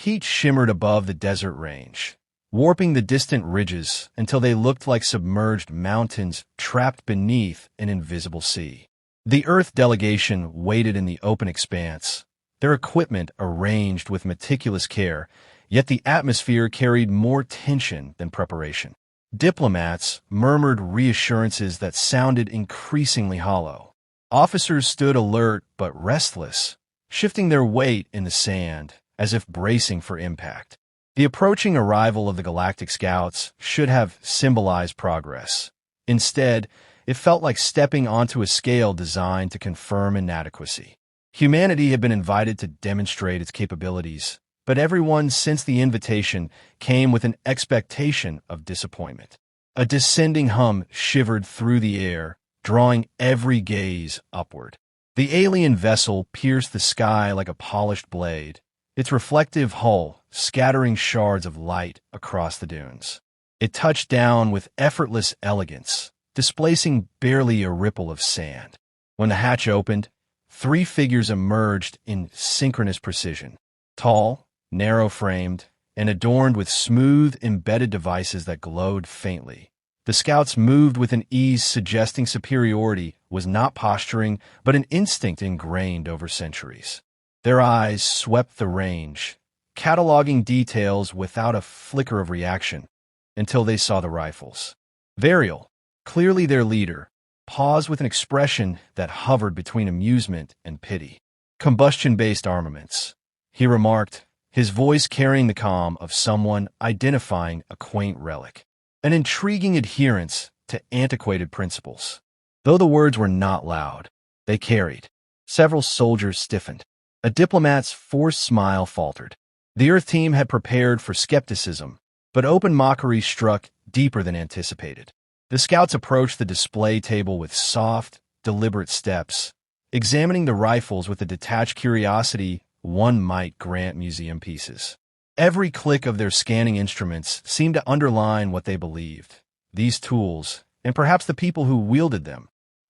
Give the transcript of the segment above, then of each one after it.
Heat shimmered above the desert range, warping the distant ridges until they looked like submerged mountains trapped beneath an invisible sea. The Earth delegation waited in the open expanse, their equipment arranged with meticulous care, yet the atmosphere carried more tension than preparation. Diplomats murmured reassurances that sounded increasingly hollow. Officers stood alert but restless, shifting their weight in the sand as if bracing for impact. The approaching arrival of the Galactic Scouts should have symbolized progress. Instead, it felt like stepping onto a scale designed to confirm inadequacy. Humanity had been invited to demonstrate its capabilities, but everyone since the invitation came with an expectation of disappointment. A descending hum shivered through the air, drawing every gaze upward. The alien vessel pierced the sky like a polished blade, its reflective hull scattering shards of light across the dunes. It touched down with effortless elegance, displacing barely a ripple of sand. When the hatch opened, 3 figures emerged in synchronous precision. Tall, narrow-framed, and adorned with smooth, embedded devices that glowed faintly. The scouts moved with an ease suggesting superiority was not posturing, but an instinct ingrained over centuries. Their eyes swept the range, cataloging details without a flicker of reaction, until they saw the rifles. Varial, clearly their leader, paused with an expression that hovered between amusement and pity. Combustion-based armaments, he remarked, his voice carrying the calm of someone identifying a quaint relic. An intriguing adherence to antiquated principles. Though the words were not loud, they carried. Several soldiers stiffened. A diplomat's forced smile faltered. The Earth team had prepared for skepticism, but open mockery struck deeper than anticipated. The scouts approached the display table with soft, deliberate steps, examining the rifles with the detached curiosity one might grant museum pieces. Every click of their scanning instruments seemed to underline what they believed. These tools, and perhaps the people who wielded them,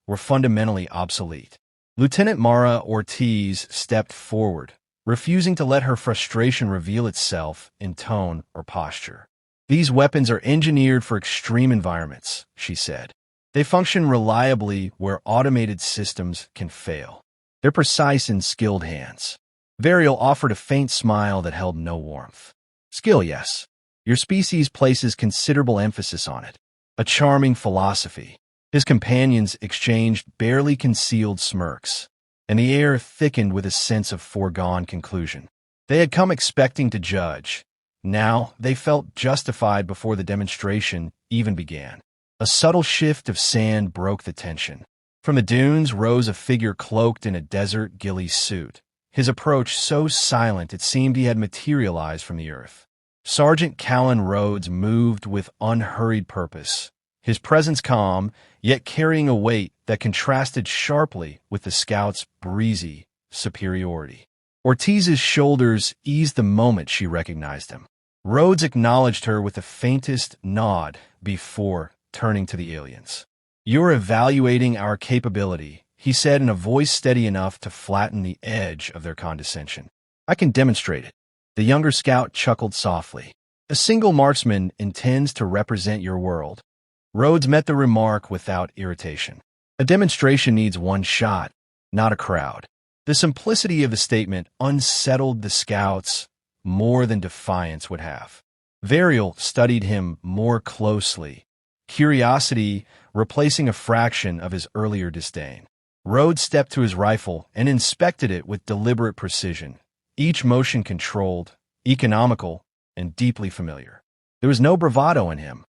were fundamentally obsolete. Lieutenant Mara Ortiz stepped forward, refusing to let her frustration reveal itself in tone or posture. These weapons are engineered for extreme environments, she said. They function reliably where automated systems can fail. They're precise in skilled hands. Varial offered a faint smile that held no warmth. Skill, yes. Your species places considerable emphasis on it. A charming philosophy. His companions exchanged barely concealed smirks, and the air thickened with a sense of foregone conclusion. They had come expecting to judge. Now they felt justified before the demonstration even began. A subtle shift of sand broke the tension. From the dunes rose a figure cloaked in a desert ghillie suit, his approach so silent it seemed he had materialized from the earth. Sergeant Callen Rhodes moved with unhurried purpose, his presence calm, yet carrying a weight that contrasted sharply with the scout's breezy superiority. Ortiz's shoulders eased the moment she recognized him. Rhodes acknowledged her with the faintest nod before turning to the aliens. "You're evaluating our capability," he said in a voice steady enough to flatten the edge of their condescension. "I can demonstrate it." The younger scout chuckled softly. "A single marksman intends to represent your world." Rhodes met the remark without irritation. "A demonstration needs one shot, not a crowd." The simplicity of the statement unsettled the scouts more than defiance would have. Varial studied him more closely, curiosity replacing a fraction of his earlier disdain. Rhodes stepped to his rifle and inspected it with deliberate precision, each motion controlled, economical, and deeply familiar. There was no bravado in him,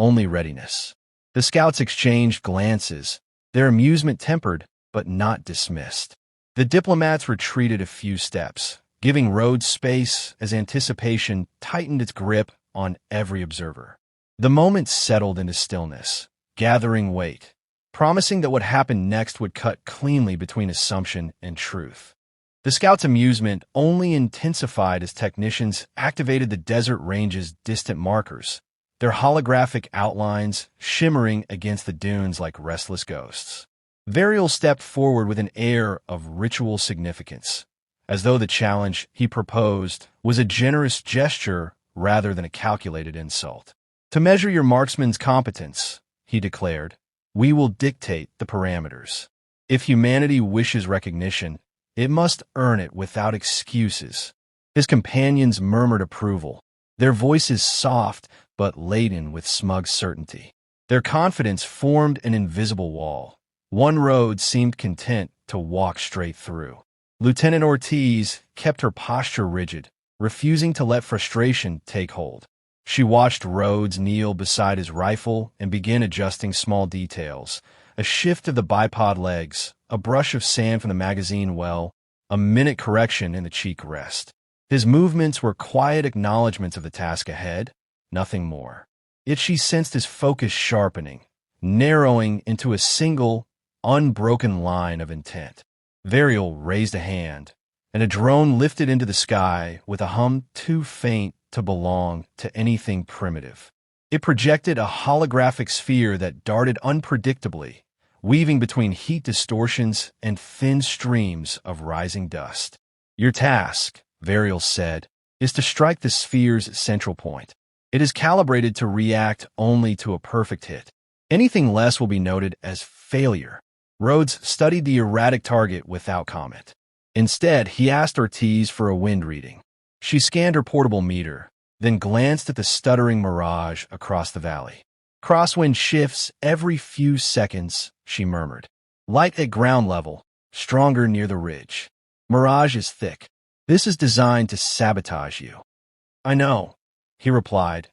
only readiness. The scouts exchanged glances, their amusement tempered but not dismissed. The diplomats retreated a few steps, giving Rhodes space as anticipation tightened its grip on every observer. The moment settled into stillness, gathering weight, promising that what happened next would cut cleanly between assumption and truth. The scouts' amusement only intensified as technicians activated the desert range's distant markers, their holographic outlines shimmering against the dunes like restless ghosts. Varial stepped forward with an air of ritual significance, as though the challenge he proposed was a generous gesture rather than a calculated insult. "To measure your marksman's competence," he declared, "we will dictate the parameters. If humanity wishes recognition, it must earn it without excuses." His companions murmured approval, their voices soft but laden with smug certainty. Their confidence formed an invisible wall. One Rhodes seemed content to walk straight through. Lieutenant Ortiz kept her posture rigid, refusing to let frustration take hold. She watched Rhodes kneel beside his rifle and begin adjusting small details. A shift of the bipod legs, a brush of sand from the magazine well, a minute correction in the cheek rest. His movements were quiet acknowledgments of the task ahead, nothing more. Yet she sensed his focus sharpening, narrowing into a single, unbroken line of intent. Varial raised a hand, and a drone lifted into the sky with a hum too faint to belong to anything primitive. It projected a holographic sphere that darted unpredictably, weaving between heat distortions and thin streams of rising dust. "Your task," Varial said, "is to strike the sphere's central point. It is calibrated to react only to a perfect hit. Anything less will be noted as failure." Rhodes studied the erratic target without comment. Instead, he asked Ortiz for a wind reading. She scanned her portable meter, then glanced at the stuttering mirage across the valley. "Crosswind shifts every few seconds," she murmured. "Light at ground level, stronger near the ridge. Mirage is thick. This is designed to sabotage you." "I know," he replied,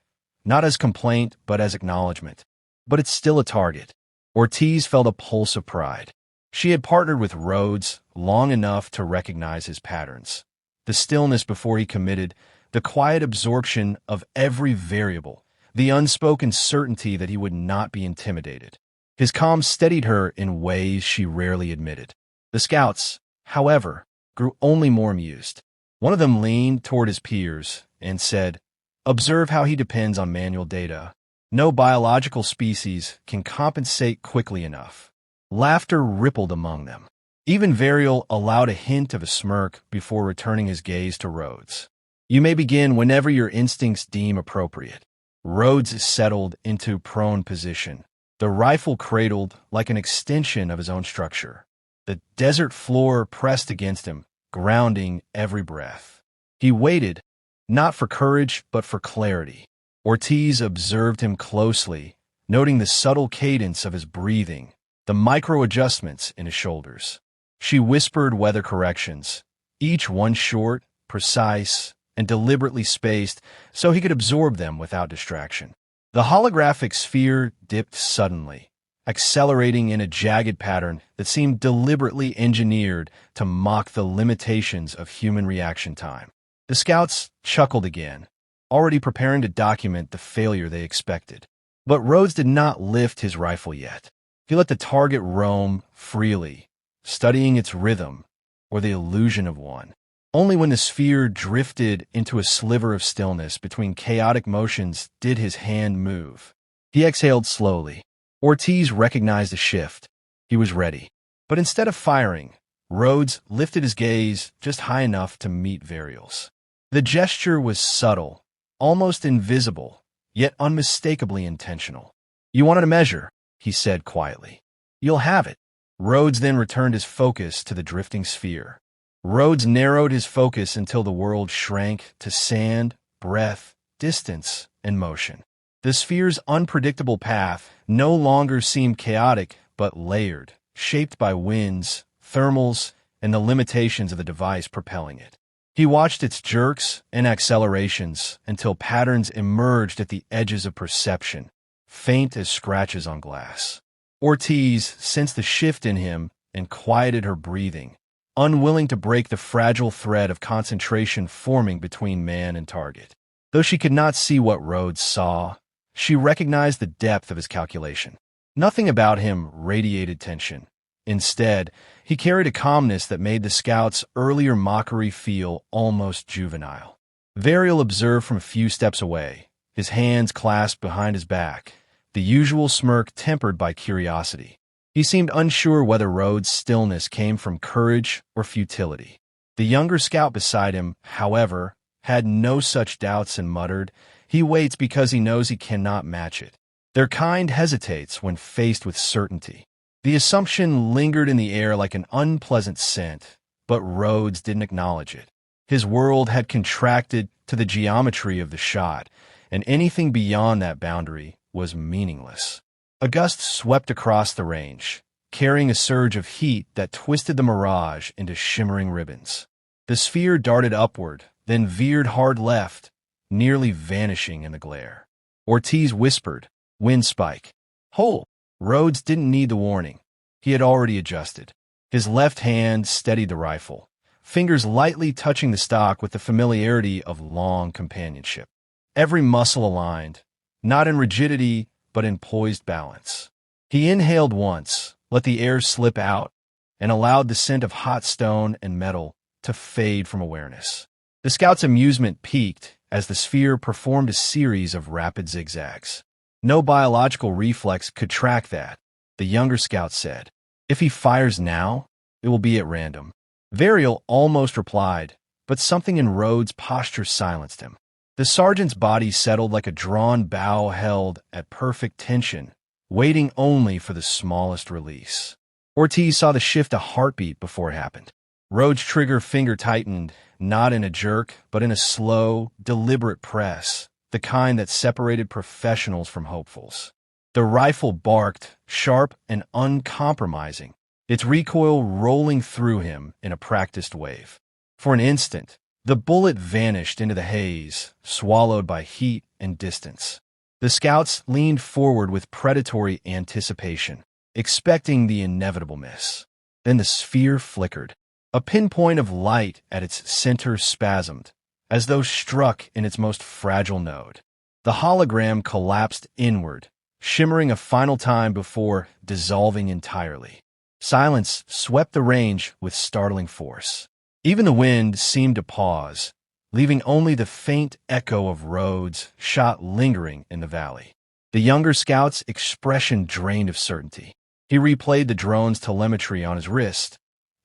not as complaint but as acknowledgement. "But it's still a target." Ortiz felt a pulse of pride. She had partnered with Rhodes long enough to recognize his patterns. The stillness before he committed, the quiet absorption of every variable, the unspoken certainty that he would not be intimidated. His calm steadied her in ways she rarely admitted. The scouts, however, grew only more amused. One of them leaned toward his peers and said, "Observe how he depends on manual data. No biological species can compensate quickly enough." Laughter rippled among them. Even Varial allowed a hint of a smirk before returning his gaze to Rhodes. "You may begin whenever your instincts deem appropriate." Rhodes settled into prone position, the rifle cradled like an extension of his own structure. The desert floor pressed against him, grounding every breath. He waited, not for courage, but for clarity. Ortiz observed him closely, noting the subtle cadence of his breathing, the micro-adjustments in his shoulders. She whispered weather corrections, each one short, precise, and deliberately spaced so he could absorb them without distraction. The holographic sphere dipped suddenly, accelerating in a jagged pattern that seemed deliberately engineered to mock the limitations of human reaction time. The scouts chuckled again, already preparing to document the failure they expected. But Rhodes did not lift his rifle yet. He let the target roam freely, studying its rhythm, or the illusion of one. Only when the sphere drifted into a sliver of stillness between chaotic motions did his hand move. He exhaled slowly. Ortiz recognized a shift. He was ready. But instead of firing, Rhodes lifted his gaze just high enough to meet Varial's. The gesture was subtle, almost invisible, yet unmistakably intentional. "You wanted a measure," he said quietly. "You'll have it." Rhodes then returned his focus to the drifting sphere. Rhodes narrowed his focus until the world shrank to sand, breath, distance, and motion. The sphere's unpredictable path no longer seemed chaotic but layered, shaped by winds, thermals, and the limitations of the device propelling it. He watched its jerks and accelerations until patterns emerged at the edges of perception, faint as scratches on glass. Ortiz sensed the shift in him and quieted her breathing, unwilling to break the fragile thread of concentration forming between man and target. Though she could not see what Rhodes saw, she recognized the depth of his calculation. Nothing about him radiated tension. Instead, he carried a calmness that made the scouts' earlier mockery feel almost juvenile. Varial observed from a few steps away, his hands clasped behind his back, the usual smirk tempered by curiosity. He seemed unsure whether Rhodes' stillness came from courage or futility. The younger scout beside him, however, had no such doubts and muttered, "He waits because he knows he cannot match it." Their kind hesitates when faced with certainty. The assumption lingered in the air like an unpleasant scent, but Rhodes didn't acknowledge it. His world had contracted to the geometry of the shot, and anything beyond that boundary was meaningless. A gust swept across the range, carrying a surge of heat that twisted the mirage into shimmering ribbons. The sphere darted upward, then veered hard left, nearly vanishing in the glare. Ortiz whispered, "Wind spike." "Hole!" Rhodes didn't need the warning. He had already adjusted. His left hand steadied the rifle, fingers lightly touching the stock with the familiarity of long companionship. Every muscle aligned, not in rigidity, but in poised balance. He inhaled once, let the air slip out, and allowed the scent of hot stone and metal to fade from awareness. The scout's amusement peaked as the sphere performed a series of rapid zigzags. No biological reflex could track that, the younger scout said. If he fires now, it will be at random. Varial almost replied, but something in Rhodes' posture silenced him. The sergeant's body settled like a drawn bow held at perfect tension, waiting only for the smallest release. Ortiz saw the shift a heartbeat before it happened. Rhodes' trigger finger tightened, not in a jerk, but in a slow, deliberate press, the kind that separated professionals from hopefuls. The rifle barked, sharp and uncompromising, its recoil rolling through him in a practiced wave. For an instant, the bullet vanished into the haze, swallowed by heat and distance. The scouts leaned forward with predatory anticipation, expecting the inevitable miss. Then the sphere flickered. A pinpoint of light at its center spasmed, as though struck in its most fragile node. The hologram collapsed inward, shimmering a final time before dissolving entirely. Silence swept the range with startling force. Even the wind seemed to pause, leaving only the faint echo of Rhodes' shot lingering in the valley. The younger scout's expression drained of certainty. He replayed the drone's telemetry on his wrist,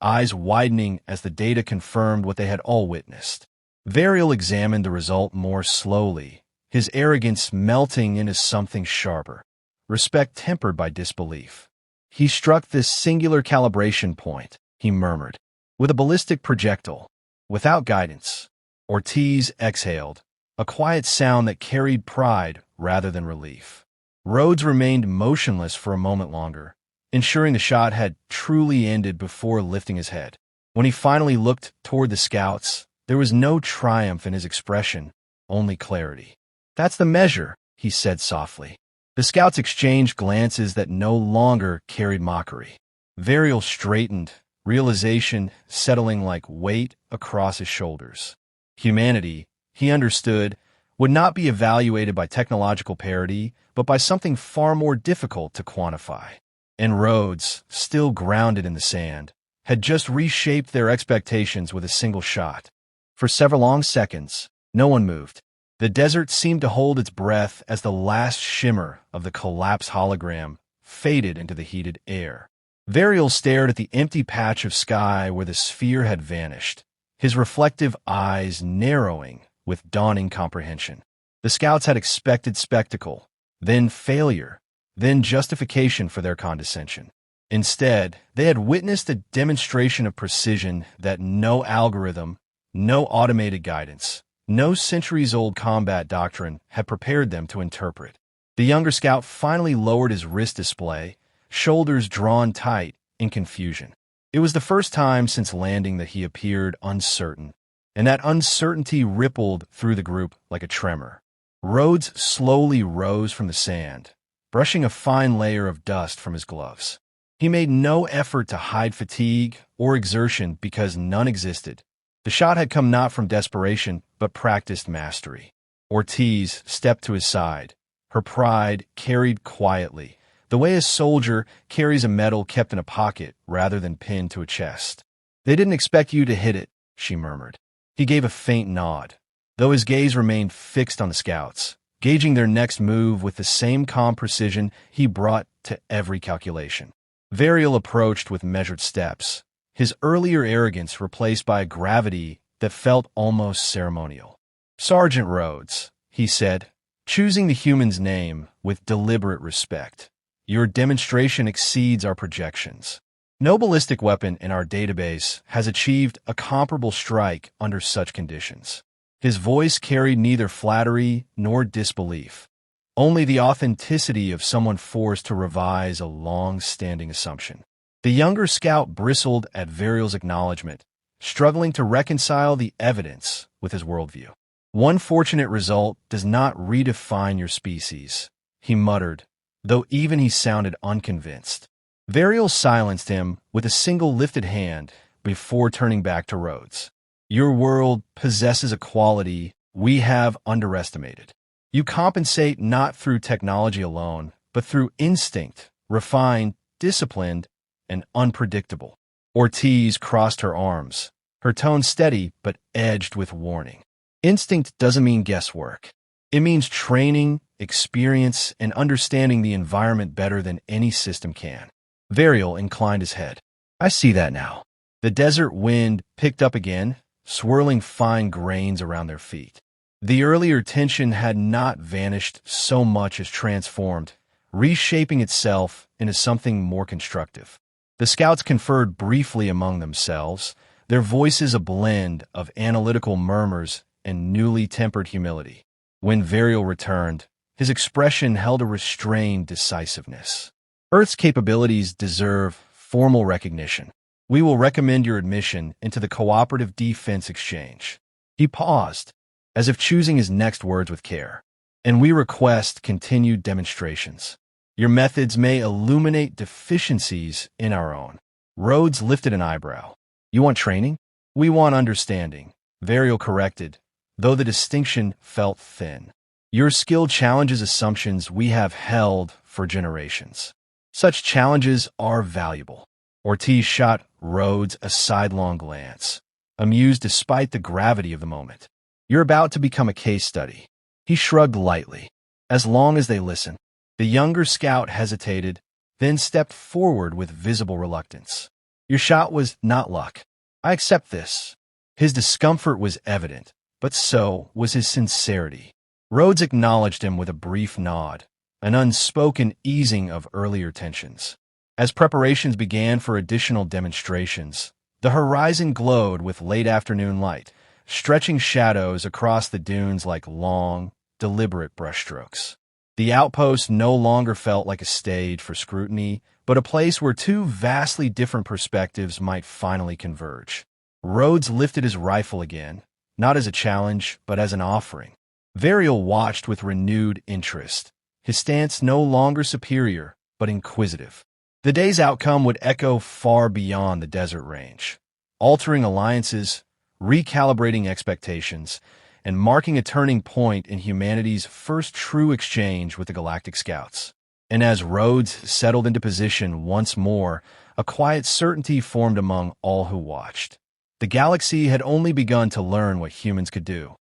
eyes widening as the data confirmed what they had all witnessed. Varial examined the result more slowly, his arrogance melting into something sharper, respect tempered by disbelief. "He struck this singular calibration point," he murmured, "with a ballistic projectile, without guidance." Ortiz exhaled, a quiet sound that carried pride rather than relief. Rhodes remained motionless for a moment longer, ensuring the shot had truly ended before lifting his head. When he finally looked toward the scouts, there was no triumph in his expression, only clarity. "That's the measure," he said softly. The scouts exchanged glances that no longer carried mockery. Varial straightened, realization settling like weight across his shoulders. Humanity, he understood, would not be evaluated by technological parity, but by something far more difficult to quantify. And Rhodes, still grounded in the sand, had just reshaped their expectations with a single shot. For several long seconds, no one moved. The desert seemed to hold its breath as the last shimmer of the collapsed hologram faded into the heated air. Varial stared at the empty patch of sky where the sphere had vanished, his reflective eyes narrowing with dawning comprehension. The scouts had expected spectacle, then failure, then justification for their condescension. Instead, they had witnessed a demonstration of precision that no algorithm, no automated guidance, no centuries-old combat doctrine had prepared them to interpret. The younger scout finally lowered his wrist display, shoulders drawn tight in confusion. It was the first time since landing that he appeared uncertain, and that uncertainty rippled through the group like a tremor. Rhodes slowly rose from the sand, brushing a fine layer of dust from his gloves. He made no effort to hide fatigue or exertion because none existed. The shot had come not from desperation, but practiced mastery. Ortiz stepped to his side, her pride carried quietly, the way a soldier carries a medal kept in a pocket rather than pinned to a chest. "They didn't expect you to hit it," she murmured. He gave a faint nod, though his gaze remained fixed on the scouts, gauging their next move with the same calm precision he brought to every calculation. Varial approached with measured steps, his earlier arrogance replaced by a gravity that felt almost ceremonial. "Sergeant Rhodes," he said, choosing the human's name with deliberate respect. "Your demonstration exceeds our projections. No ballistic weapon in our database has achieved a comparable strike under such conditions." His voice carried neither flattery nor disbelief, only the authenticity of someone forced to revise a long-standing assumption. The younger scout bristled at Varial's acknowledgement, struggling to reconcile the evidence with his worldview. "One fortunate result does not redefine your species," he muttered, though even he sounded unconvinced. Varial silenced him with a single lifted hand before turning back to Rhodes. "Your world possesses a quality we have underestimated. You compensate not through technology alone, but through instinct, refined, disciplined, and unpredictable." Ortiz crossed her arms, her tone steady but edged with warning. "Instinct doesn't mean guesswork. It means training, experience, and understanding the environment better than any system can." Varial inclined his head. "I see that now." The desert wind picked up again, swirling fine grains around their feet. The earlier tension had not vanished so much as transformed, reshaping itself into something more constructive. The scouts conferred briefly among themselves, their voices a blend of analytical murmurs and newly tempered humility. When Varial returned, his expression held a restrained decisiveness. "Earth's capabilities deserve formal recognition. We will recommend your admission into the Cooperative Defense Exchange." He paused, as if choosing his next words with care. "And we request continued demonstrations. Your methods may illuminate deficiencies in our own." Rhodes lifted an eyebrow. "You want training?" "We want understanding," Varial corrected, though the distinction felt thin. "Your skill challenges assumptions we have held for generations. Such challenges are valuable." Ortiz shot Rhodes a sidelong glance, amused despite the gravity of the moment. "You're about to become a case study." He shrugged lightly. "As long as they listen." The younger scout hesitated, then stepped forward with visible reluctance. "Your shot was not luck. I accept this." His discomfort was evident, but so was his sincerity. Rhodes acknowledged him with a brief nod, an unspoken easing of earlier tensions. As preparations began for additional demonstrations, the horizon glowed with late afternoon light, stretching shadows across the dunes like long, deliberate brushstrokes. The outpost no longer felt like a stage for scrutiny, but a place where two vastly different perspectives might finally converge. Rhodes lifted his rifle again, not as a challenge, but as an offering. Varial watched with renewed interest, his stance no longer superior, but inquisitive. The day's outcome would echo far beyond the desert range, altering alliances, recalibrating expectations, and marking a turning point in humanity's first true exchange with the Galactic Scouts. And as Rhodes settled into position once more, a quiet certainty formed among all who watched. The galaxy had only begun to learn what humans could do.